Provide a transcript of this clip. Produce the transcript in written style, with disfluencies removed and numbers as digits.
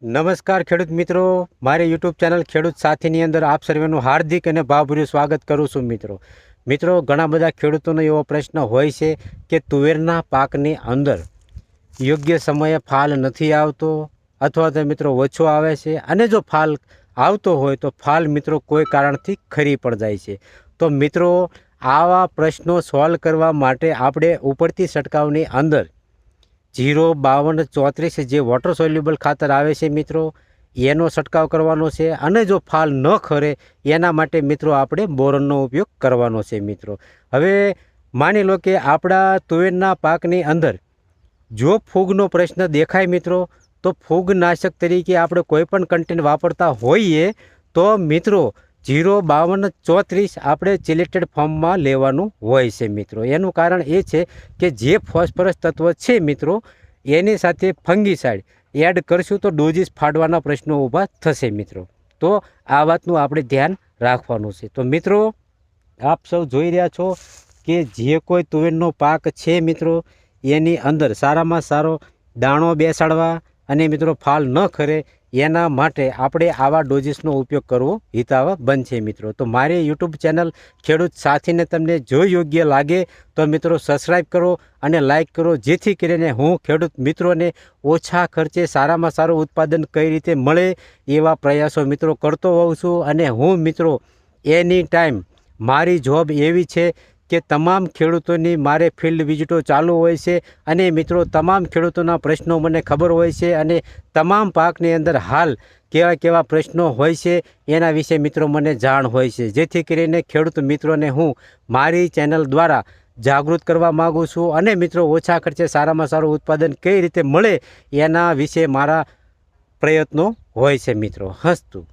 નમસ્કાર ખેડૂત મિત્રો, મારી યુટ્યુબ ચેનલ ખેડૂત સાથીની અંદર આપ સર્વેનું હાર્દિક અને ભાવભર્યું સ્વાગત કરું છું. મિત્રો ઘણા બધા ખેડૂતોનો એવો પ્રશ્ન હોય છે કે તુવેરના પાકની અંદર યોગ્ય સમયે ફાલ નથી આવતો અથવા તો મિત્રો ઓછો આવે છે, અને જો ફાલ આવતો હોય તો ફાલ મિત્રો કોઈ કારણથી ખરી પણ જાય છે. તો મિત્રો આવા પ્રશ્નો સોલ્વ કરવા માટે આપણે ઉપરથી છંટકાવની અંદર 05234 જે વોટર સોલ્યુબલ ખાતર આવે છે મિત્રો, એનો છંટકાવ કરવાનો છે. અને જો ફાલ ન ખરે એના માટે મિત્રો આપણે બોરોનનો ઉપયોગ કરવાનો છે. મિત્રો હવે માની લો કે આપણા તુવેરના પાકની અંદર જો ફૂગનો પ્રશ્ન દેખાય મિત્રો, તો ફૂગનાશક તરીકે આપણે કોઈ પણ કન્ટેન્ટ વાપરતા હોઈએ તો મિત્રો 05234 આપણે સિલેક્ટેડ ફોર્મમાં લેવાનું હોય છે. મિત્રો એનું કારણ એ છે કે જે ફોસ્ફરસ તત્વ છે મિત્રો, એની સાથે ફંગીસાઇડ એડ કરશું તો ડોઝીસ ફાડવાના પ્રશ્નો ઊભા થશે મિત્રો. તો આ વાતનું આપણે ધ્યાન રાખવાનું છે. તો મિત્રો આપ સૌ જોઈ રહ્યા છો કે જે કોઈ તુવેરનો પાક છે મિત્રો, એની અંદર સારામાં સારો દાણો બેસાડવા અને મિત્રો ફાલ ન ખરે એના માટે આપણે આવા ડોઝીસનો ઉપયોગ કરવો હિતાવહ બનશે મિત્રો. તો મારી યુટ્યુબ ચેનલ ખેડૂત સાથીને તમને જો યોગ્ય લાગે તો મિત્રો સબસ્ક્રાઈબ કરો અને લાઈક કરો, જેથી કરીને હું ખેડૂત મિત્રોને ઓછા ખર્ચે સારામાં સારું ઉત્પાદન કઈ રીતે મળે એવા પ્રયાસો મિત્રો કરતો હોઉં છું. અને હું મિત્રો એની ટાઈમ મારી જોબ એવી છે કે તમામ ખેડૂતોની મારે ફિલ્ડ વિઝિટો ચાલુ હોય છે, અને મિત્રો તમામ ખેડૂતોના પ્રશ્નો મને ખબર હોય છે, અને તમામ પાકની અંદર હાલ કેવા કેવા પ્રશ્નો હોય છે એના વિશે મિત્રો મને જાણ હોય છે, જેથી કરીને ખેડૂત મિત્રોને હું મારી ચેનલ દ્વારા જાગૃત કરવા માગું છું. અને મિત્રો ઓછા ખર્ચે સારામાં સારું ઉત્પાદન કઈ રીતે મળે એના વિશે મારા પ્રયત્નો હોય છે મિત્રો. હસતું